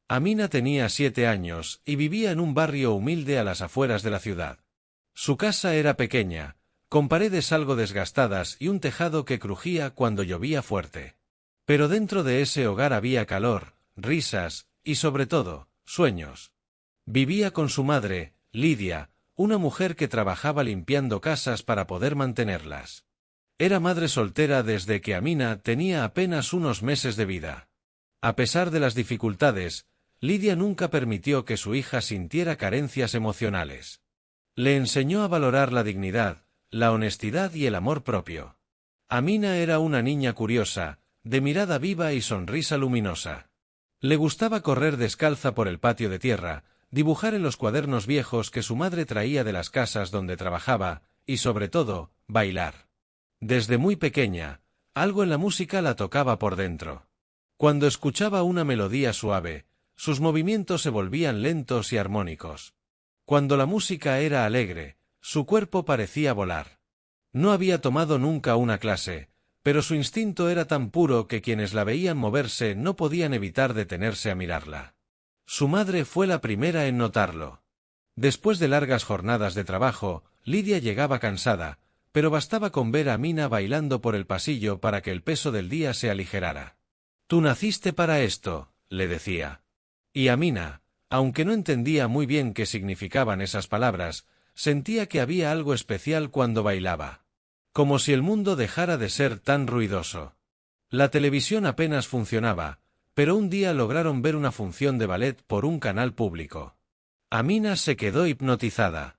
Amina tenía 7 años y vivía en un barrio humilde a las afueras de la ciudad. Su casa era pequeña, con paredes algo desgastadas y un tejado que crujía cuando llovía fuerte. Pero dentro de ese hogar había calor, risas y, sobre todo, sueños. Vivía con su madre, Lidia, una mujer que trabajaba limpiando casas para poder mantenerlas. Era madre soltera desde que Amina tenía apenas unos meses de vida. A pesar de las dificultades, Lidia nunca permitió que su hija sintiera carencias emocionales. Le enseñó a valorar la dignidad, la honestidad y el amor propio. Amina era una niña curiosa, de mirada viva y sonrisa luminosa. Le gustaba correr descalza por el patio de tierra, dibujar en los cuadernos viejos que su madre traía de las casas donde trabajaba, y sobre todo, bailar. Desde muy pequeña, algo en la música la tocaba por dentro. Cuando escuchaba una melodía suave, sus movimientos se volvían lentos y armónicos. Cuando la música era alegre, su cuerpo parecía volar. No había tomado nunca una clase, pero su instinto era tan puro que quienes la veían moverse no podían evitar detenerse a mirarla. Su madre fue la primera en notarlo. Después de largas jornadas de trabajo, Lidia llegaba cansada, pero bastaba con ver a Amina bailando por el pasillo para que el peso del día se aligerara. «Tú naciste para esto», le decía. Y Amina, aunque no entendía muy bien qué significaban esas palabras, sentía que había algo especial cuando bailaba. Como si el mundo dejara de ser tan ruidoso. La televisión apenas funcionaba, pero un día lograron ver una función de ballet por un canal público. Amina se quedó hipnotizada.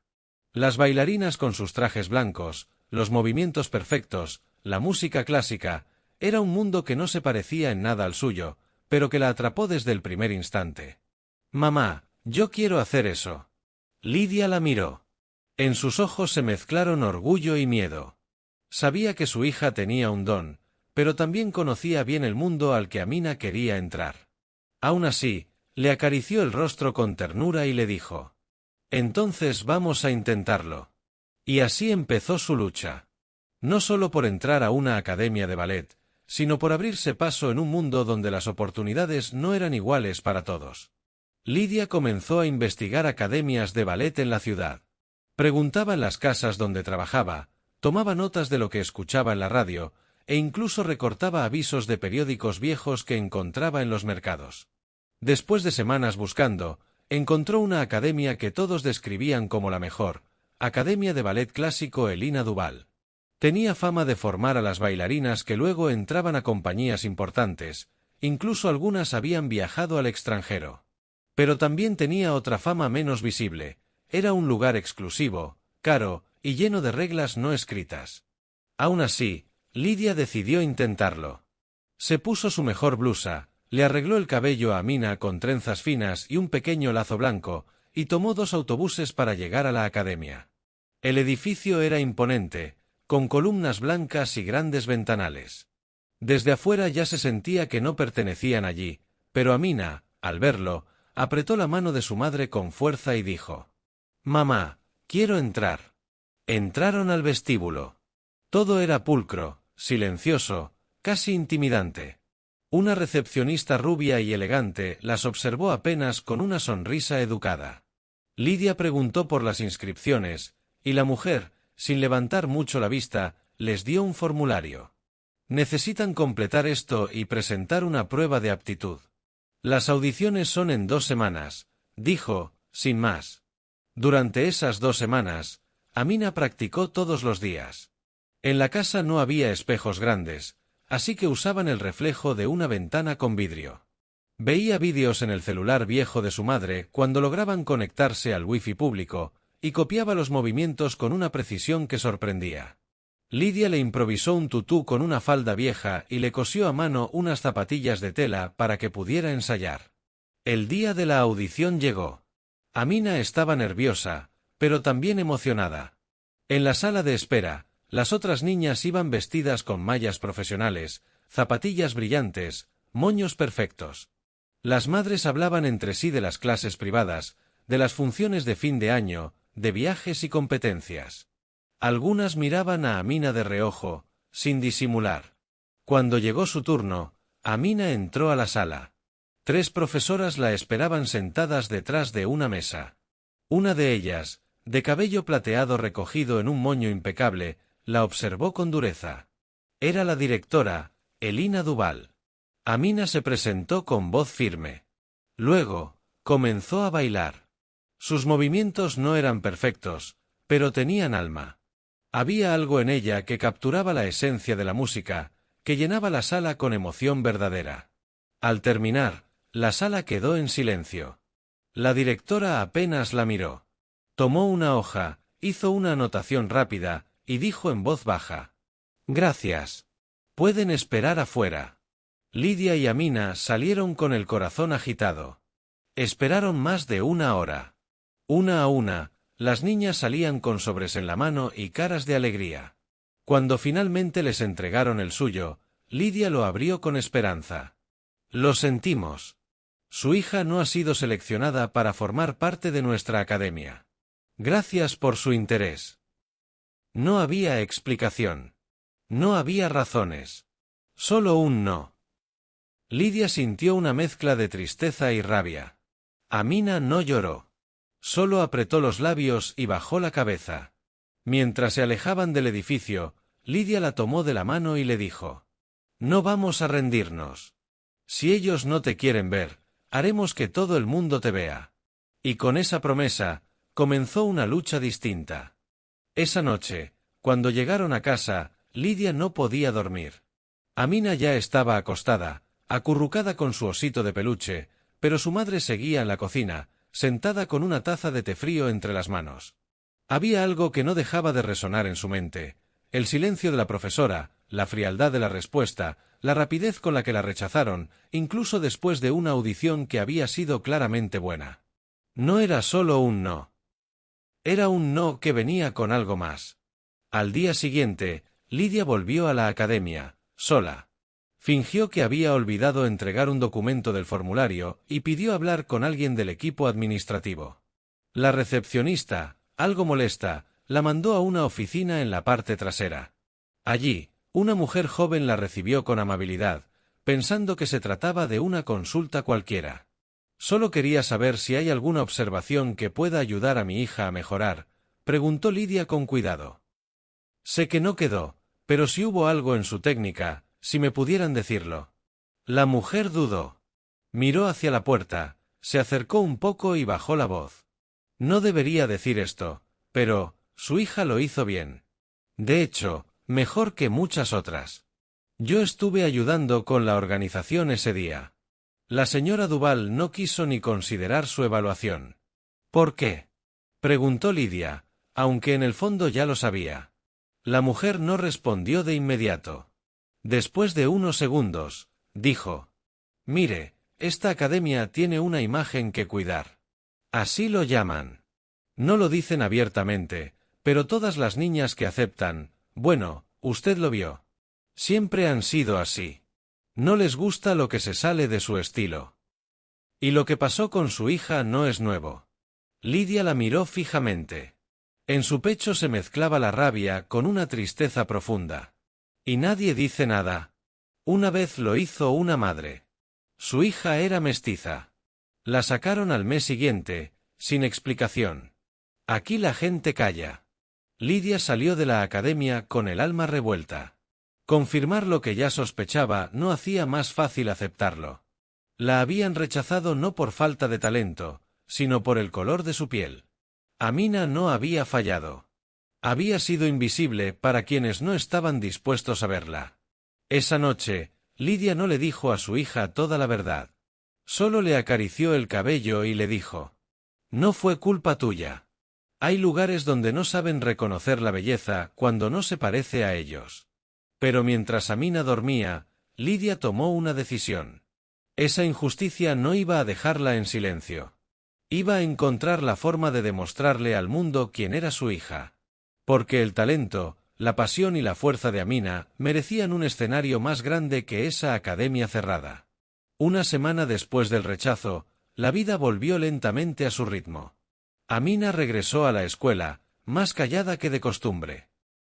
Las bailarinas con sus trajes blancos, los movimientos perfectos, la música clásica, era un mundo que no se parecía en nada al suyo, pero que la atrapó desde el primer instante. «Mamá, yo quiero hacer eso». Lidia la miró. En sus ojos se mezclaron orgullo y miedo. Sabía que su hija tenía un don, pero también conocía bien el mundo al que Amina quería entrar. Aún así, le acarició el rostro con ternura y le dijo: «Entonces vamos a intentarlo». Y así empezó su lucha. No solo por entrar a una academia de ballet, sino por abrirse paso en un mundo donde las oportunidades no eran iguales para todos. Lidia comenzó a investigar academias de ballet en la ciudad. Preguntaba en las casas donde trabajaba, tomaba notas de lo que escuchaba en la radio, e incluso recortaba avisos de periódicos viejos que encontraba en los mercados. Después de semanas buscando, encontró una academia que todos describían como la mejor, Academia de Ballet Clásico Elina Duval. Tenía fama de formar a las bailarinas que luego entraban a compañías importantes, incluso algunas habían viajado al extranjero. Pero también tenía otra fama menos visible: era un lugar exclusivo, caro y lleno de reglas no escritas. Aún así, Lidia decidió intentarlo. Se puso su mejor blusa, le arregló el cabello a Amina con trenzas finas y un pequeño lazo blanco, y tomó 2 autobuses para llegar a la academia. El edificio era imponente, con columnas blancas y grandes ventanales. Desde afuera ya se sentía que no pertenecían allí, pero Amina, al verlo, apretó la mano de su madre con fuerza y dijo: «Mamá, quiero entrar». Entraron al vestíbulo. Todo era pulcro, silencioso, casi intimidante. Una recepcionista rubia y elegante las observó apenas con una sonrisa educada. Lidia preguntó por las inscripciones, y la mujer, sin levantar mucho la vista, les dio un formulario. «Necesitan completar esto y presentar una prueba de aptitud. Las audiciones son en 2 semanas», dijo, sin más. Durante esas 2 semanas, Amina practicó todos los días. En la casa no había espejos grandes, así que usaban el reflejo de una ventana con vidrio. Veía vídeos en el celular viejo de su madre cuando lograban conectarse al wifi público, y copiaba los movimientos con una precisión que sorprendía. Lidia le improvisó un tutú con una falda vieja y le cosió a mano unas zapatillas de tela para que pudiera ensayar. El día de la audición llegó. Amina estaba nerviosa, pero también emocionada. En la sala de espera, las otras niñas iban vestidas con mallas profesionales, zapatillas brillantes, moños perfectos. Las madres hablaban entre sí de las clases privadas, de las funciones de fin de año, de viajes y competencias. Algunas miraban a Amina de reojo, sin disimular. Cuando llegó su turno, Amina entró a la sala. 3 profesoras la esperaban sentadas detrás de una mesa. Una de ellas, de cabello plateado recogido en un moño impecable, la observó con dureza. Era la directora, Elina Duval. Amina se presentó con voz firme. Luego, comenzó a bailar. Sus movimientos no eran perfectos, pero tenían alma. Había algo en ella que capturaba la esencia de la música, que llenaba la sala con emoción verdadera. Al terminar, la sala quedó en silencio. La directora apenas la miró. Tomó una hoja, hizo una anotación rápida, y dijo en voz baja: «Gracias. Pueden esperar afuera». Lidia y Amina salieron con el corazón agitado. Esperaron más de una hora. Una a una, las niñas salían con sobres en la mano y caras de alegría. Cuando finalmente les entregaron el suyo, Lidia lo abrió con esperanza. «Lo sentimos. Su hija no ha sido seleccionada para formar parte de nuestra academia. Gracias por su interés». No había explicación. No había razones. Solo un no. Lidia sintió una mezcla de tristeza y rabia. Amina no lloró. Solo apretó los labios y bajó la cabeza. Mientras se alejaban del edificio, Lidia la tomó de la mano y le dijo: «No vamos a rendirnos. Si ellos no te quieren ver, haremos que todo el mundo te vea». Y con esa promesa, comenzó una lucha distinta. Esa noche, cuando llegaron a casa, Lidia no podía dormir. Amina ya estaba acostada, acurrucada con su osito de peluche, pero su madre seguía en la cocina, sentada con una taza de té frío entre las manos. Había algo que no dejaba de resonar en su mente: el silencio de la profesora, la frialdad de la respuesta, la rapidez con la que la rechazaron, incluso después de una audición que había sido claramente buena. No era solo un no. Era un no que venía con algo más. Al día siguiente, Lidia volvió a la academia, sola. Fingió que había olvidado entregar un documento del formulario y pidió hablar con alguien del equipo administrativo. La recepcionista, algo molesta, la mandó a una oficina en la parte trasera. Allí, una mujer joven la recibió con amabilidad, pensando que se trataba de una consulta cualquiera. «Solo quería saber si hay alguna observación que pueda ayudar a mi hija a mejorar», preguntó Lidia con cuidado. «Sé que no quedó, pero si hubo algo en su técnica, si me pudieran decirlo». La mujer dudó. Miró hacia la puerta, se acercó un poco y bajó la voz. No debería decir esto, pero su hija lo hizo bien. De hecho, mejor que muchas otras. Yo estuve ayudando con la organización ese día. La señora Duval no quiso ni considerar su evaluación. «¿Por qué?», preguntó Lidia, aunque en el fondo ya lo sabía. La mujer no respondió de inmediato. Después de unos segundos, dijo: «Mire, esta academia tiene una imagen que cuidar. Así lo llaman. No lo dicen abiertamente, pero todas las niñas que aceptan, bueno, usted lo vio. Siempre han sido así. No les gusta lo que se sale de su estilo. Y lo que pasó con su hija no es nuevo». Lidia la miró fijamente. En su pecho se mezclaba la rabia con una tristeza profunda. «Y nadie dice nada». Una vez lo hizo una madre. Su hija era mestiza. La sacaron al mes siguiente, sin explicación. Aquí la gente calla. Lidia salió de la academia con el alma revuelta. Confirmar lo que ya sospechaba no hacía más fácil aceptarlo. La habían rechazado no por falta de talento, sino por el color de su piel. Amina no había fallado. Había sido invisible para quienes no estaban dispuestos a verla. Esa noche, Lidia no le dijo a su hija toda la verdad. Solo le acarició el cabello y le dijo: «No fue culpa tuya. Hay lugares donde no saben reconocer la belleza cuando no se parece a ellos». Pero mientras Amina dormía, Lidia tomó una decisión. Esa injusticia no iba a dejarla en silencio. Iba a encontrar la forma de demostrarle al mundo quién era su hija. Porque el talento, la pasión y la fuerza de Amina merecían un escenario más grande que esa academia cerrada. Una semana después del rechazo, la vida volvió lentamente a su ritmo. Amina regresó a la escuela, más callada que de costumbre.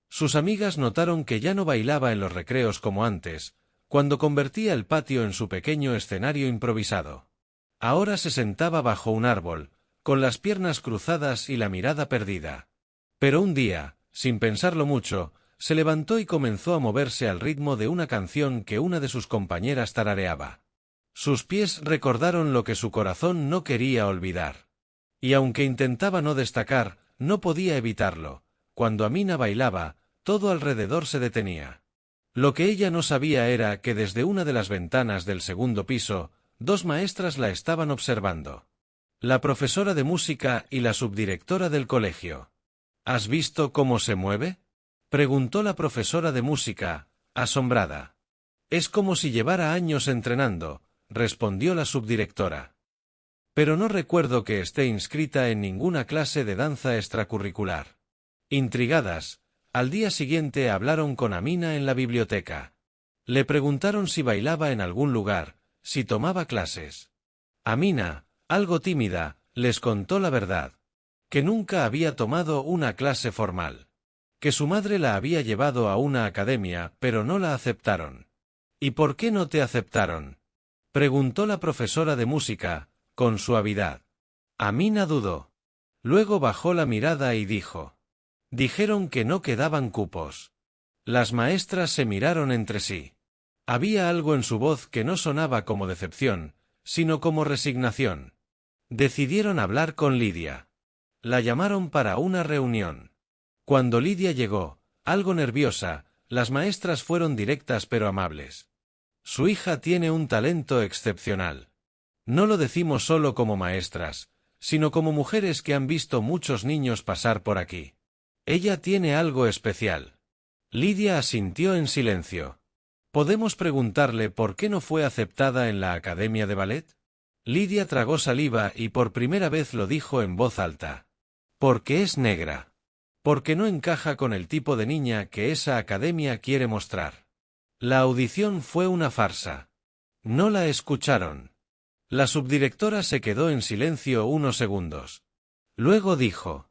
Sus amigas notaron que ya no bailaba en los recreos como antes, cuando convertía el patio en su pequeño escenario improvisado. Ahora se sentaba bajo un árbol, con las piernas cruzadas y la mirada perdida. Pero un día, sin pensarlo mucho, se levantó y comenzó a moverse al ritmo de una canción que una de sus compañeras tarareaba. Sus pies recordaron lo que su corazón no quería olvidar. Y aunque intentaba no destacar, no podía evitarlo. Cuando Amina bailaba, todo alrededor se detenía. Lo que ella no sabía era que desde una de las ventanas del segundo piso, dos maestras la estaban observando. La profesora de música y la subdirectora del colegio. ¿Has visto cómo se mueve?, preguntó la profesora de música, asombrada. Es como si llevara años entrenando, respondió la subdirectora. Pero no recuerdo que esté inscrita en ninguna clase de danza extracurricular. Intrigadas, al día siguiente hablaron con Amina en la biblioteca. Le preguntaron si bailaba en algún lugar, si tomaba clases. Amina, algo tímida, les contó la verdad. Que nunca había tomado una clase formal. Que su madre la había llevado a una academia, pero no la aceptaron. ¿Y por qué no te aceptaron?, preguntó la profesora de música, con suavidad. Amina dudó. Luego bajó la mirada y dijo. Dijeron que no quedaban cupos. Las maestras se miraron entre sí. Había algo en su voz que no sonaba como decepción, sino como resignación. Decidieron hablar con Lidia. La llamaron para una reunión. Cuando Lidia llegó, algo nerviosa, las maestras fueron directas pero amables. Su hija tiene un talento excepcional. No lo decimos solo como maestras, sino como mujeres que han visto muchos niños pasar por aquí. Ella tiene algo especial. Lidia asintió en silencio. ¿Podemos preguntarle por qué no fue aceptada en la academia de ballet? Lidia tragó saliva y por primera vez lo dijo en voz alta. Porque es negra. Porque no encaja con el tipo de niña que esa academia quiere mostrar. La audición fue una farsa. No la escucharon. La subdirectora se quedó en silencio unos segundos. Luego dijo.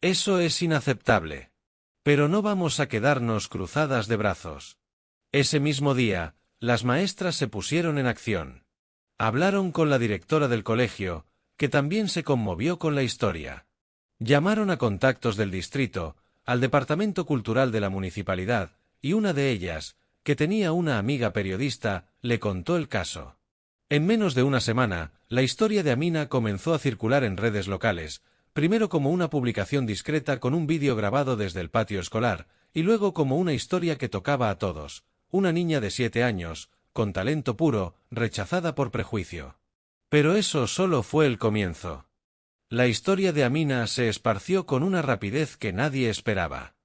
Eso es inaceptable. Pero no vamos a quedarnos cruzadas de brazos. Ese mismo día, las maestras se pusieron en acción. Hablaron con la directora del colegio, que también se conmovió con la historia. Llamaron a contactos del distrito, al departamento cultural de la municipalidad, y una de ellas, que tenía una amiga periodista, le contó el caso. En menos de una semana, la historia de Amina comenzó a circular en redes locales, primero como una publicación discreta con un vídeo grabado desde el patio escolar, y luego como una historia que tocaba a todos, una niña de 7 años, con talento puro, rechazada por prejuicio. Pero eso solo fue el comienzo. La historia de Amina se esparció con una rapidez que nadie esperaba.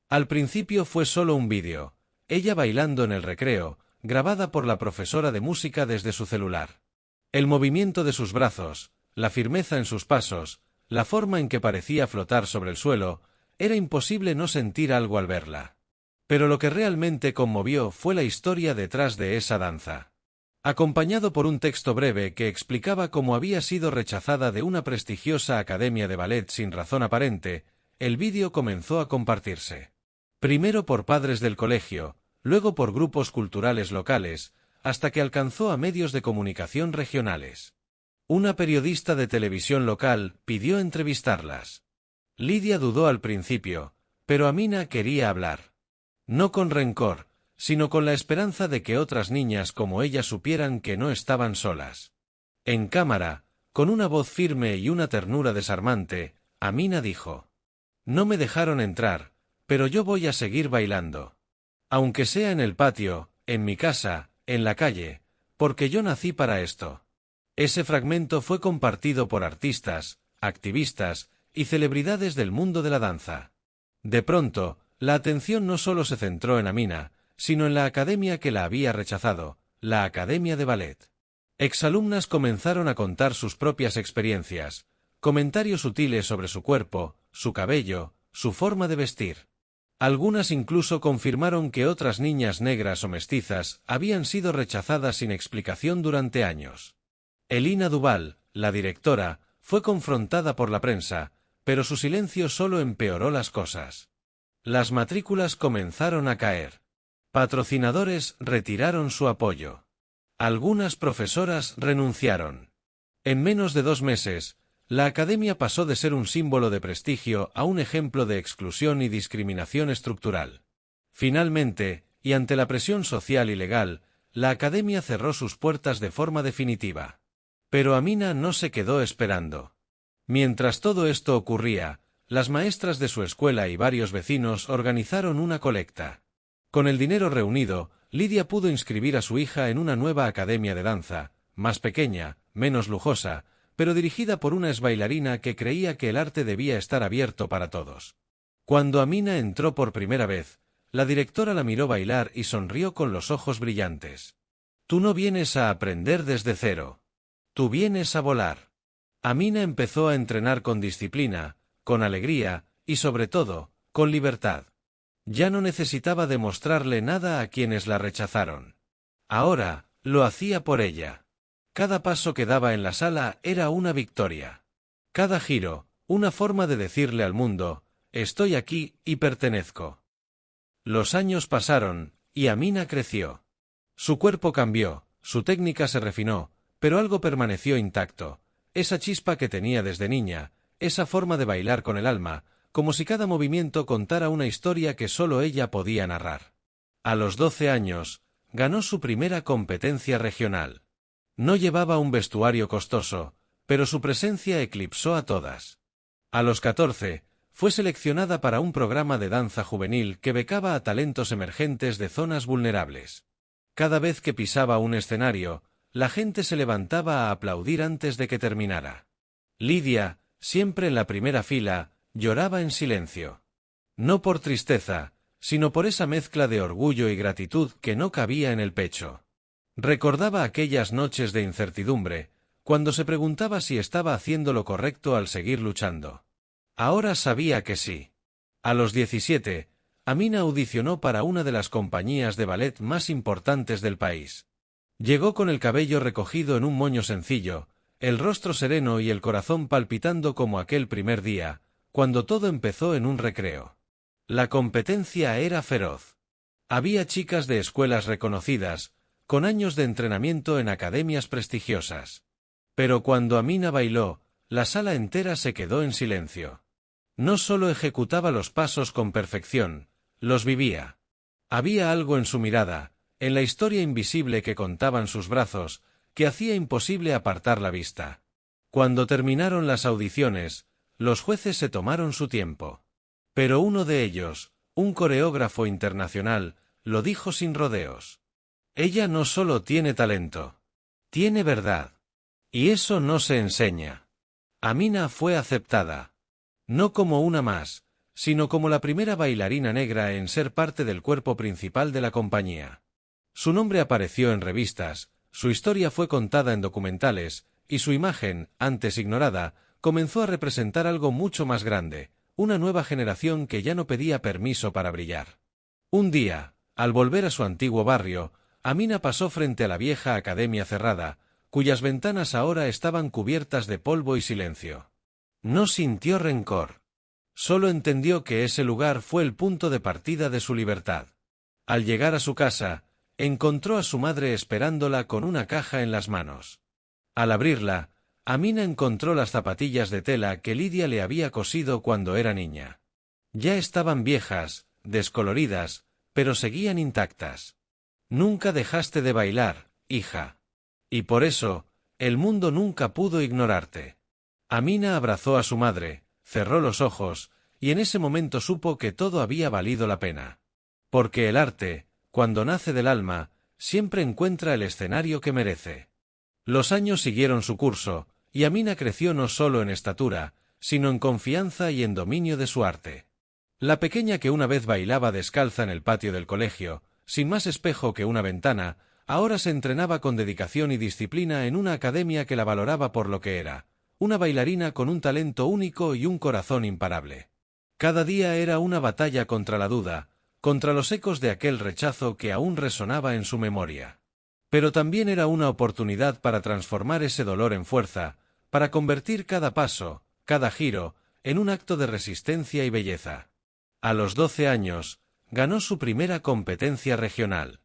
Al principio fue solo un vídeo, ella bailando en el recreo, grabada por la profesora de música desde su celular. El movimiento de sus brazos, la firmeza en sus pasos, la forma en que parecía flotar sobre el suelo, era imposible no sentir algo al verla. Pero lo que realmente conmovió fue la historia detrás de esa danza. Acompañado por un texto breve que explicaba cómo había sido rechazada de una prestigiosa academia de ballet sin razón aparente, el vídeo comenzó a compartirse. Primero por padres del colegio, luego por grupos culturales locales, hasta que alcanzó a medios de comunicación regionales. Una periodista de televisión local pidió entrevistarlas. Lidia dudó al principio, pero Amina quería hablar. No con rencor, sino con la esperanza de que otras niñas como ella supieran que no estaban solas. En cámara, con una voz firme y una ternura desarmante, Amina dijo: No me dejaron entrar, pero yo voy a seguir bailando. Aunque sea en el patio, en mi casa, en la calle, porque yo nací para esto. Ese fragmento fue compartido por artistas, activistas y celebridades del mundo de la danza. De pronto, la atención no solo se centró en Amina, sino en la academia que la había rechazado, la Academia de Ballet. Exalumnas comenzaron a contar sus propias experiencias, comentarios sutiles sobre su cuerpo, su cabello, su forma de vestir. Algunas incluso confirmaron que otras niñas negras o mestizas habían sido rechazadas sin explicación durante años. Elina Duval, la directora, fue confrontada por la prensa, pero su silencio solo empeoró las cosas. Las matrículas comenzaron a caer. Patrocinadores retiraron su apoyo. Algunas profesoras renunciaron. En menos de 2 meses, la academia pasó de ser un símbolo de prestigio a un ejemplo de exclusión y discriminación estructural. Finalmente, y ante la presión social y legal, la academia cerró sus puertas de forma definitiva. Pero Amina no se quedó esperando. Mientras todo esto ocurría, las maestras de su escuela y varios vecinos organizaron una colecta. Con el dinero reunido, Lidia pudo inscribir a su hija en una nueva academia de danza, más pequeña, menos lujosa, pero dirigida por una exbailarina que creía que el arte debía estar abierto para todos. Cuando Amina entró por primera vez, la directora la miró bailar y sonrió con los ojos brillantes. «Tú no vienes a aprender desde cero. Tú vienes a volar». Amina empezó a entrenar con disciplina, con alegría y sobre todo, con libertad. Ya no necesitaba demostrarle nada a quienes la rechazaron. Ahora, lo hacía por ella. Cada paso que daba en la sala era una victoria. Cada giro, una forma de decirle al mundo, estoy aquí y pertenezco. Los años pasaron, y Amina creció. Su cuerpo cambió, su técnica se refinó, pero algo permaneció intacto, esa chispa que tenía desde niña, esa forma de bailar con el alma, como si cada movimiento contara una historia que solo ella podía narrar. A los 12 años, ganó su primera competencia regional. No llevaba un vestuario costoso, pero su presencia eclipsó a todas. A los 14, fue seleccionada para un programa de danza juvenil que becaba a talentos emergentes de zonas vulnerables. Cada vez que pisaba un escenario, la gente se levantaba a aplaudir antes de que terminara. Lidia, siempre en la primera fila, lloraba en silencio. No por tristeza, sino por esa mezcla de orgullo y gratitud que no cabía en el pecho. Recordaba aquellas noches de incertidumbre, cuando se preguntaba si estaba haciendo lo correcto al seguir luchando. Ahora sabía que sí. A los 17, Amina audicionó para una de las compañías de ballet más importantes del país. Llegó con el cabello recogido en un moño sencillo, el rostro sereno y el corazón palpitando como aquel primer día, cuando todo empezó en un recreo. La competencia era feroz. Había chicas de escuelas reconocidas, con años de entrenamiento en academias prestigiosas. Pero cuando Amina bailó, la sala entera se quedó en silencio. No solo ejecutaba los pasos con perfección, los vivía. Había algo en su mirada, en la historia invisible que contaban sus brazos, que hacía imposible apartar la vista. Cuando terminaron las audiciones, los jueces se tomaron su tiempo. Pero uno de ellos, un coreógrafo internacional, lo dijo sin rodeos. Ella no solo tiene talento, tiene verdad. Y eso no se enseña. Amina fue aceptada. No como una más, sino como la primera bailarina negra en ser parte del cuerpo principal de la compañía. Su nombre apareció en revistas, su historia fue contada en documentales, y su imagen, antes ignorada, comenzó a representar algo mucho más grande, una nueva generación que ya no pedía permiso para brillar. Un día, al volver a su antiguo barrio, Amina pasó frente a la vieja academia cerrada, cuyas ventanas ahora estaban cubiertas de polvo y silencio. No sintió rencor. Solo entendió que ese lugar fue el punto de partida de su libertad. Al llegar a su casa, encontró a su madre esperándola con una caja en las manos. Al abrirla, Amina encontró las zapatillas de tela que Lidia le había cosido cuando era niña. Ya estaban viejas, descoloridas, pero seguían intactas. Nunca dejaste de bailar, hija. Y por eso, el mundo nunca pudo ignorarte. Amina abrazó a su madre, cerró los ojos, y en ese momento supo que todo había valido la pena. Porque el arte, cuando nace del alma, siempre encuentra el escenario que merece. Los años siguieron su curso, y Amina creció no solo en estatura, sino en confianza y en dominio de su arte. La pequeña que una vez bailaba descalza en el patio del colegio, sin más espejo que una ventana, ahora se entrenaba con dedicación y disciplina en una academia que la valoraba por lo que era, una bailarina con un talento único y un corazón imparable. Cada día era una batalla contra la duda, contra los ecos de aquel rechazo que aún resonaba en su memoria. Pero también era una oportunidad para transformar ese dolor en fuerza, para convertir cada paso, cada giro, en un acto de resistencia y belleza. A los 12 años, ganó su primera competencia regional.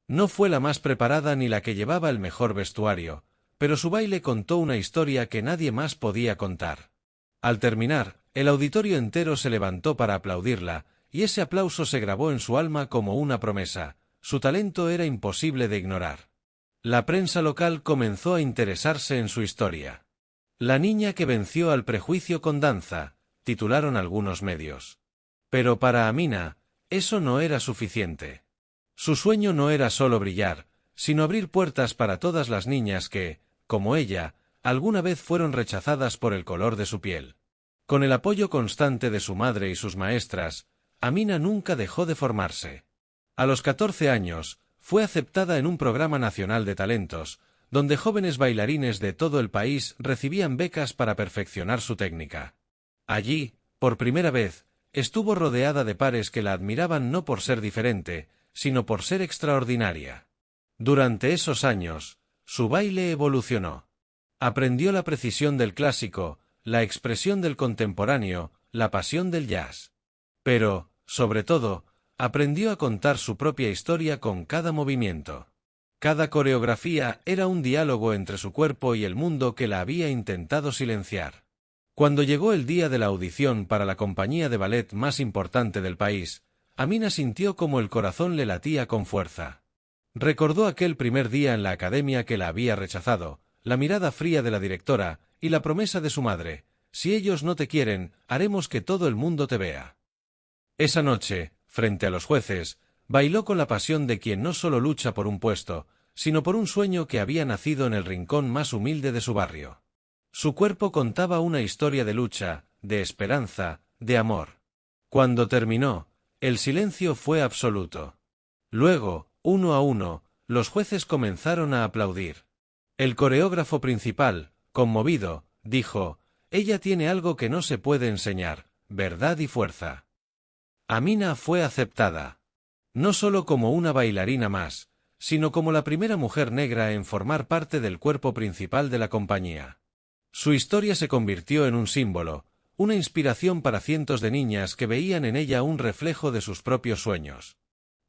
No fue la más preparada ni la que llevaba el mejor vestuario, pero su baile contó una historia que nadie más podía contar. Al terminar, el auditorio entero se levantó para aplaudirla, y ese aplauso se grabó en su alma como una promesa. Su talento era imposible de ignorar. La prensa local comenzó a interesarse en su historia. La niña que venció al prejuicio con danza, titularon algunos medios. Pero para Amina, eso no era suficiente. Su sueño no era solo brillar, sino abrir puertas para todas las niñas que, como ella, alguna vez fueron rechazadas por el color de su piel. Con el apoyo constante de su madre y sus maestras, Amina nunca dejó de formarse. A los 14 años, fue aceptada en un programa nacional de talentos, donde jóvenes bailarines de todo el país recibían becas para perfeccionar su técnica. Allí, por primera vez, estuvo rodeada de pares que la admiraban no por ser diferente, sino por ser extraordinaria. Durante esos años, su baile evolucionó. Aprendió la precisión del clásico, la expresión del contemporáneo, la pasión del jazz. Pero, sobre todo, aprendió a contar su propia historia con cada movimiento. Cada coreografía era un diálogo entre su cuerpo y el mundo que la había intentado silenciar. Cuando llegó el día de la audición para la compañía de ballet más importante del país, Amina sintió como el corazón le latía con fuerza. Recordó aquel primer día en la academia que la había rechazado, la mirada fría de la directora y la promesa de su madre: si ellos no te quieren, haremos que todo el mundo te vea. Esa noche, frente a los jueces, bailó con la pasión de quien no solo lucha por un puesto, sino por un sueño que había nacido en el rincón más humilde de su barrio. Su cuerpo contaba una historia de lucha, de esperanza, de amor. Cuando terminó, el silencio fue absoluto. Luego, uno a uno, los jueces comenzaron a aplaudir. El coreógrafo principal, conmovido, dijo: «Ella tiene algo que no se puede enseñar, verdad y fuerza». Amina fue aceptada. No solo como una bailarina más, sino como la primera mujer negra en formar parte del cuerpo principal de la compañía. Su historia se convirtió en un símbolo, una inspiración para cientos de niñas que veían en ella un reflejo de sus propios sueños.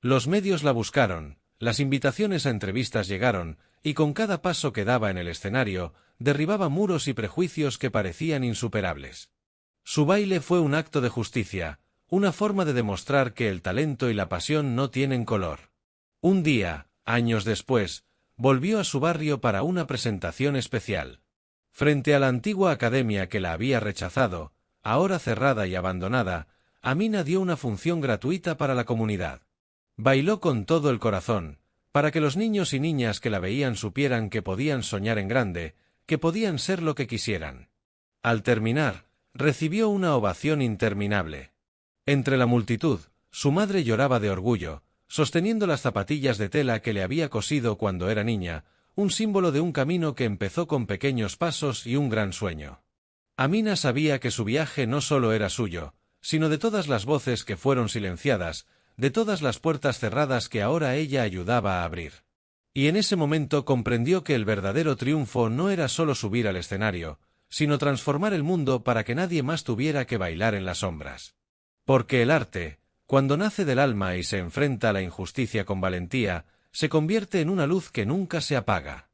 Los medios la buscaron, las invitaciones a entrevistas llegaron, y con cada paso que daba en el escenario, derribaba muros y prejuicios que parecían insuperables. Su baile fue un acto de justicia, una forma de demostrar que el talento y la pasión no tienen color. Un día, años después, volvió a su barrio para una presentación especial. Frente a la antigua academia que la había rechazado, ahora cerrada y abandonada, Amina dio una función gratuita para la comunidad. Bailó con todo el corazón, para que los niños y niñas que la veían supieran que podían soñar en grande, que podían ser lo que quisieran. Al terminar, recibió una ovación interminable. Entre la multitud, su madre lloraba de orgullo, sosteniendo las zapatillas de tela que le había cosido cuando era niña, un símbolo de un camino que empezó con pequeños pasos y un gran sueño. Amina sabía que su viaje no solo era suyo, sino de todas las voces que fueron silenciadas, de todas las puertas cerradas que ahora ella ayudaba a abrir. Y en ese momento comprendió que el verdadero triunfo no era solo subir al escenario, sino transformar el mundo para que nadie más tuviera que bailar en las sombras. Porque el arte, cuando nace del alma y se enfrenta a la injusticia con valentía, se convierte en una luz que nunca se apaga.